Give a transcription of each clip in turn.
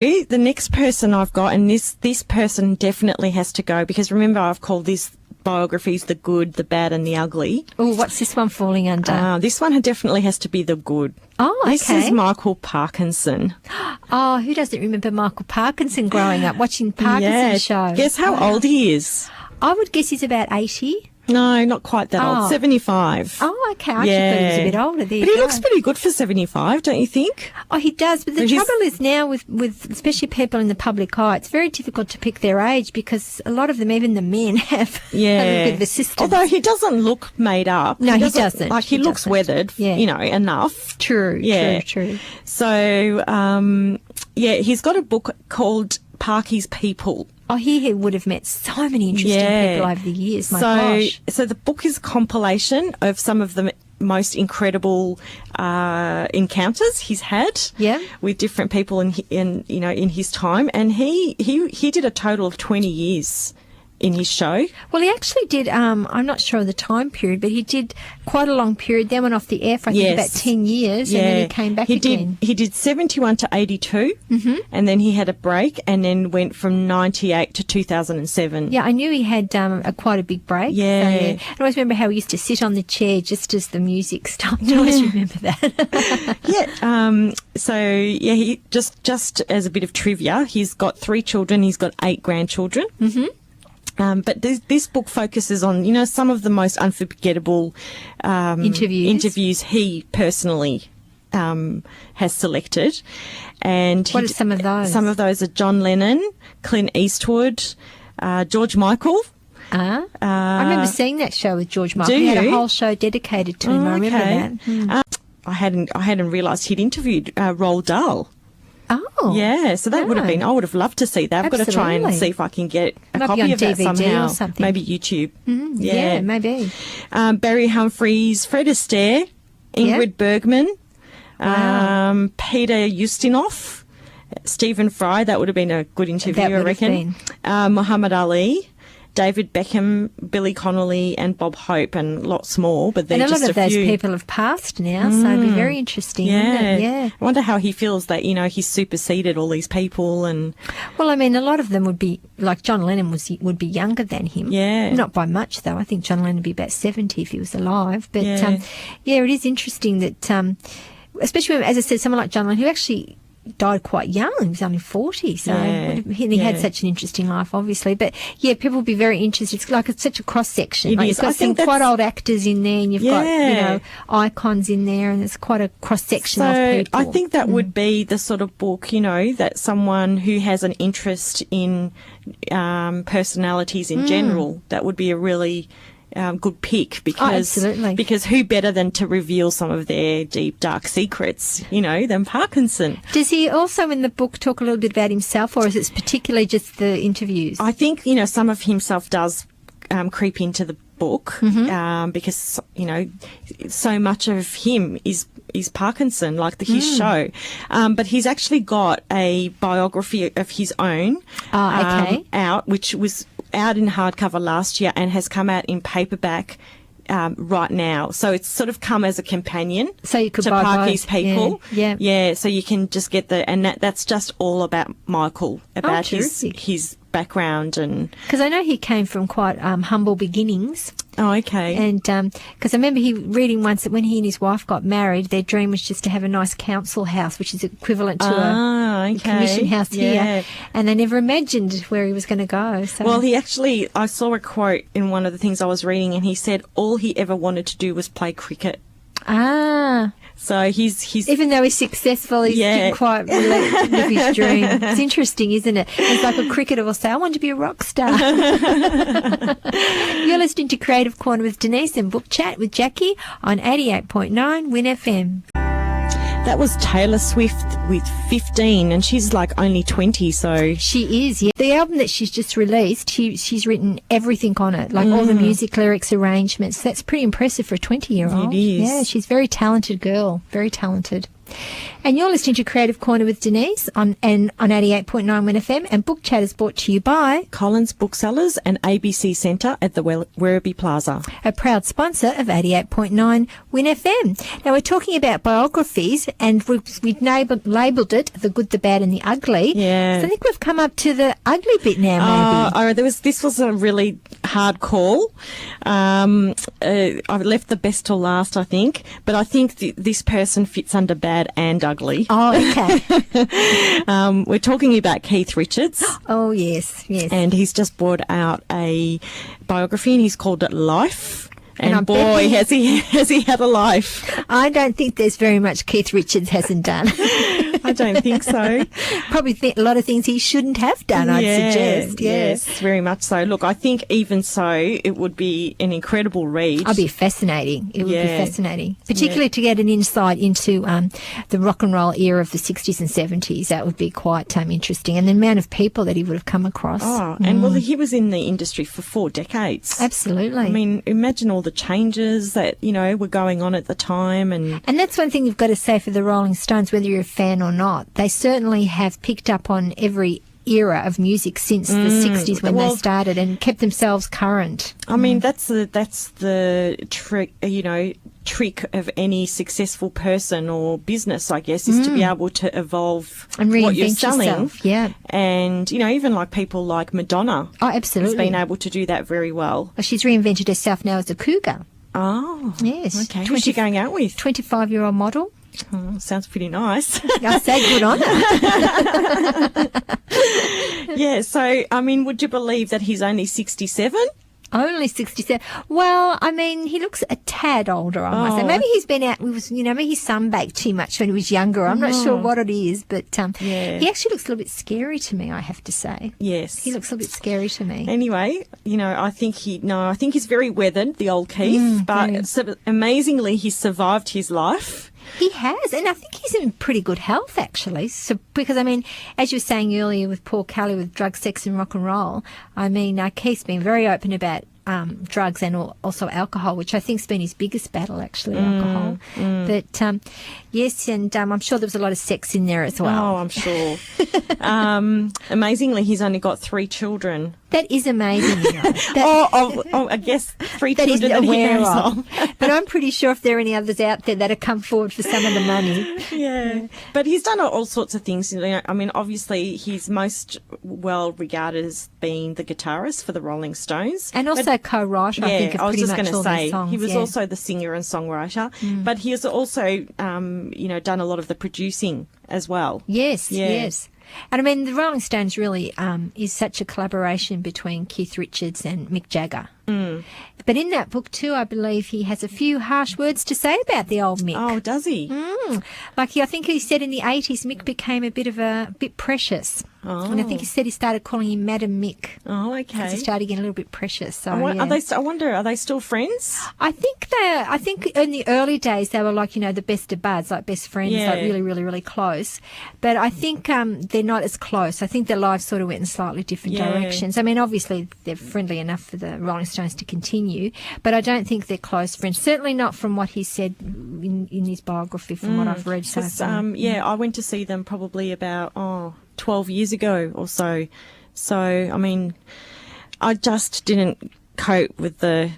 The next person I've got, and this person definitely has to go, because remember I've called this biographies the good, the bad and the ugly. Oh, what's this one falling under? This one definitely has to be the good. Oh, okay. This is Michael Parkinson. Oh, who doesn't remember Michael Parkinson growing up, watching Parkinson shows? Guess how old he is? I would guess he's about 80. No, not quite that old. 75. Oh, okay. I actually thought he was a bit older. There but he looks pretty good for 75, don't you think? Oh, he does. But the trouble is now with especially people in the public eye, it's very difficult to pick their age, because a lot of them, even the men, have a little bit of assistance. Although he doesn't look made up. No, he doesn't. Like, he looks weathered, enough. True. So, he's got a book called Parky's People. Oh, he would have met so many interesting people over the years. My gosh. So the book is a compilation of some of the most incredible encounters he's had with different people in his time, and he did a total of 20 years in his show. Well, he actually did, I'm not sure of the time period, but he did quite a long period. Then went off the air for, I think, about 10 years, and then he came back again. He did 71 to 82, and then he had a break, and then went from 98 to 2007. Yeah, I knew he had quite a big break. Yeah. I always remember how he used to sit on the chair just as the music stopped. I always remember that. He just as a bit of trivia, he's got 3 children, he's got 8 grandchildren. But this book focuses on, some of the most unforgettable interviews he personally has selected. And what are some of those? Some of those are John Lennon, Clint Eastwood, George Michael. I remember seeing that show with George Michael. He had a whole show dedicated to him. I remember that. I hadn't realised he'd interviewed Roald Dahl. Oh. Yeah, so that would have been, I would have loved to see that. I've got to try and see if I can get a copy of that somehow. Or something. Maybe YouTube. Yeah, maybe. Barry Humphries, Fred Astaire, Ingrid Bergman, Peter Ustinov, Stephen Fry. That would have been a good interview, I reckon. Muhammad Ali, David Beckham, Billy Connolly and Bob Hope, and lots more. But they're just a few. And a lot of those people have passed now, so it'd be very interesting. Yeah. I wonder how he feels that, he's superseded all these people. And well, I mean, a lot of them would be, like John Lennon would be younger than him. Yeah. Not by much, though. I think John Lennon would be about 70 if he was alive. But, it is interesting that, especially when, as I said, someone like John Lennon, who actually died quite young. He was only 40, so he had such an interesting life, obviously. But people would be very interested. It's such a cross section. You've got some quite old actors in there, and you've got icons in there, and it's quite a cross section of people. I think that would be the sort of book, that someone who has an interest in personalities in general, that would be a really good pick, because who better than to reveal some of their deep, dark secrets, than Parkinson. Does he also in the book talk a little bit about himself, or is it particularly just the interviews? I think, some of himself does creep into the book, because, so much of him is Parkinson, like his show. But he's actually got a biography of his own out, which was out in hardcover last year and has come out in paperback right now. So it's sort of come as a companion to Parky's People. Yeah. So you can just get that's just all about Michael, about his background. And because I know he came from quite humble beginnings. Oh, okay. And because I remember reading once that when he and his wife got married, their dream was just to have a nice council house, which is equivalent to a commission house here. And they never imagined where he was going to go. So. Well, I saw a quote in one of the things I was reading, and he said all he ever wanted to do was play cricket. So he's even though he's successful, he didn't quite relate with his dream. It's interesting, isn't it? It's like a cricketer will say, I want to be a rock star. You're listening to Creative Corner with Denise and Book Chat with Jackie on 88.9 Win FM. That was Taylor Swift with 15, and she's like only 20, so... She is, yeah. The album that she's just released, she's written everything on it, like all the music, lyrics, arrangements. That's pretty impressive for a 20-year-old. It is. Yeah, she's a very talented girl, very talented. And you're listening to Creative Corner with Denise on 88.9 Win FM, and Book Chat is brought to you by Collins Booksellers and ABC Centre at the Werribee Plaza, a proud sponsor of 88.9 Win FM. Now we're talking about biographies, and we've labelled it The Good, the Bad and the Ugly. Yeah. So I think we've come up to the ugly bit now, maybe. This was a really hard call. I left the best till last, I think, but I think this person fits under bad and ugly. Oh, okay. We're talking about Keith Richards. Oh, yes. And he's just brought out a biography, and he's called it Life. And boy, has he had a life. I don't think there's very much Keith Richards hasn't done. I don't think so. Probably a lot of things he shouldn't have done, I'd suggest. Yes, very much so. Look, I think even so, it would be an incredible read. It'd be fascinating. It would be fascinating. Particularly to get an insight into the rock and roll era of the 60s and 70s. That would be quite interesting. And the amount of people that he would have come across. Oh, and well, he was in the industry for 4 decades. Absolutely. I mean, imagine all the changes that, were going on at the time. And that's one thing you've got to say for the Rolling Stones, whether you're a fan or not. They certainly have picked up on every era of music since the 60s when they started and kept themselves current. I mean, that's the trick of any successful person or business, I guess, is to be able to evolve and reinvent what you're selling. Yourself. Yeah. And, even like people like Madonna. Oh, absolutely. Has been able to do that very well. Well, she's reinvented herself now as a cougar. Oh. Yes. Okay. Who's she going out with? 25-year-old model. Oh, sounds pretty nice. I say good on her. Yeah, so, I mean, would you believe that he's only 67? Only 67. Well, I mean, he looks a tad older, I must say. Maybe he's been out, maybe he sunbaked too much when he was younger. I'm not sure what it is, but he actually looks a little bit scary to me, I have to say. Yes. He looks a little bit scary to me. Anyway, I think he's very weathered, the old Keith, but amazingly he's survived his life. He has, and I think he's in pretty good health, actually. So, because, I mean, as you were saying earlier with Paul Kelly with drug, sex and rock and roll, I mean, Keith's been very open about drugs and also alcohol, which I think's been his biggest battle, actually, alcohol. But, yes, and I'm sure there was a lot of sex in there as well. Oh, I'm sure. Amazingly, he's only got 3 children. That is amazing, I guess 3 that children that he's aware of. But I'm pretty sure if there are any others out there that have come forward for some of the money. Yeah. But he's done all sorts of things. I mean, obviously, he's most well regarded as being the guitarist for the Rolling Stones. And also co-writer, I think, of pretty much all their songs. He was also the singer and songwriter. But he has also, done a lot of the producing as well. Yes. And I mean, the Rolling Stones really is such a collaboration between Keith Richards and Mick Jagger. But in that book too, I believe he has a few harsh words to say about the old Mick. Oh, does he? Like I think he said in the 80s, Mick became a bit precious. Oh. And I think he said he started calling him Madam Mick. Oh, okay. Because he started getting a little bit precious. So, I wonder, are they still friends? I think in the early days they were like, the best of buds, like best friends, like really, really, really close. But I think they're not as close. I think their lives sort of went in slightly different directions. I mean, obviously they're friendly enough for the Rolling Stones to continue, but I don't think they're close friends. Certainly not from what he said in his biography, from what I've read so far. I went to see them probably about 12 years ago or so. So, I mean, I just didn't cope with a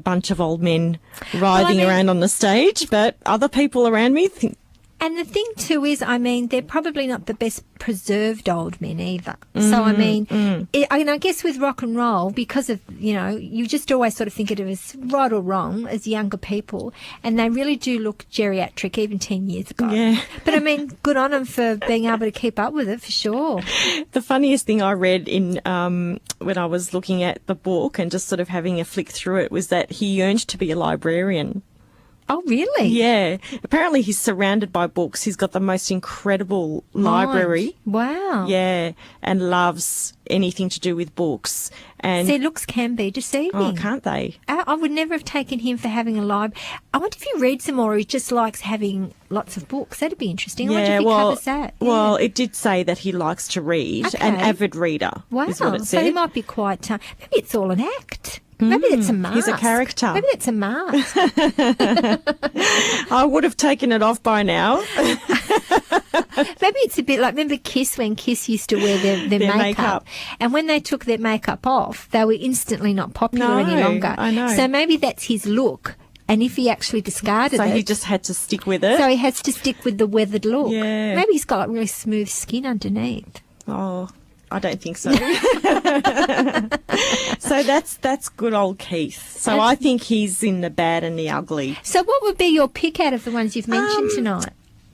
bunch of old men writhing around on the stage, but other people around me think. And the thing too is, I mean, they're probably not the best preserved old men either. So, I mean, I guess with rock and roll, because of, you just always sort of think of it as right or wrong as younger people, and they really do look geriatric even 10 years ago. Yeah. But, I mean, good on them for being able to keep up with it, for sure. The funniest thing I read in when I was looking at the book and just sort of having a flick through it was that he yearned to be a librarian. Oh, really? Yeah. Apparently he's surrounded by books. He's got the most incredible library. Wow. Yeah. And loves anything to do with books. And see, looks can be deceiving. Oh, can't they? I would never have taken him for having a library. I wonder if he reads them or he just likes having lots of books. That'd be interesting. I wonder if he covers that. Yeah. Well, it did say that he likes to read. Okay. An avid reader. Wow. Is what it said. So he might be quite... maybe it's all an act. Maybe it's a mask. He's a character. Maybe it's a mask. I would have taken it off by now. Maybe it's a bit like, remember Kiss, when Kiss used to wear their makeup? And when they took their makeup off, they were instantly not popular any longer. I know. So maybe that's his look. And if he actually discarded it... So he just had to stick with it? So he has to stick with the weathered look. Yeah. Maybe he's got like really smooth skin underneath. Oh, I don't think so. So that's good old Keith. So I think he's in the bad and the ugly. So what would be your pick out of the ones you've mentioned tonight?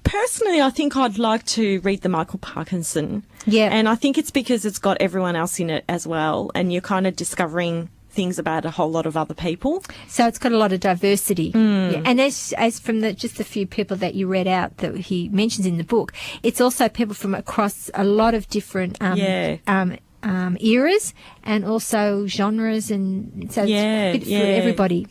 Personally, I think I'd like to read the Michael Parkinson. Yeah. And I think it's because it's got everyone else in it as well, and you're kind of discovering things about a whole lot of other people. So it's got a lot of diversity. Yeah. And as from just the few people that you read out that he mentions in the book, it's also people from across a lot of different eras and also genres, and so it's good for everybody.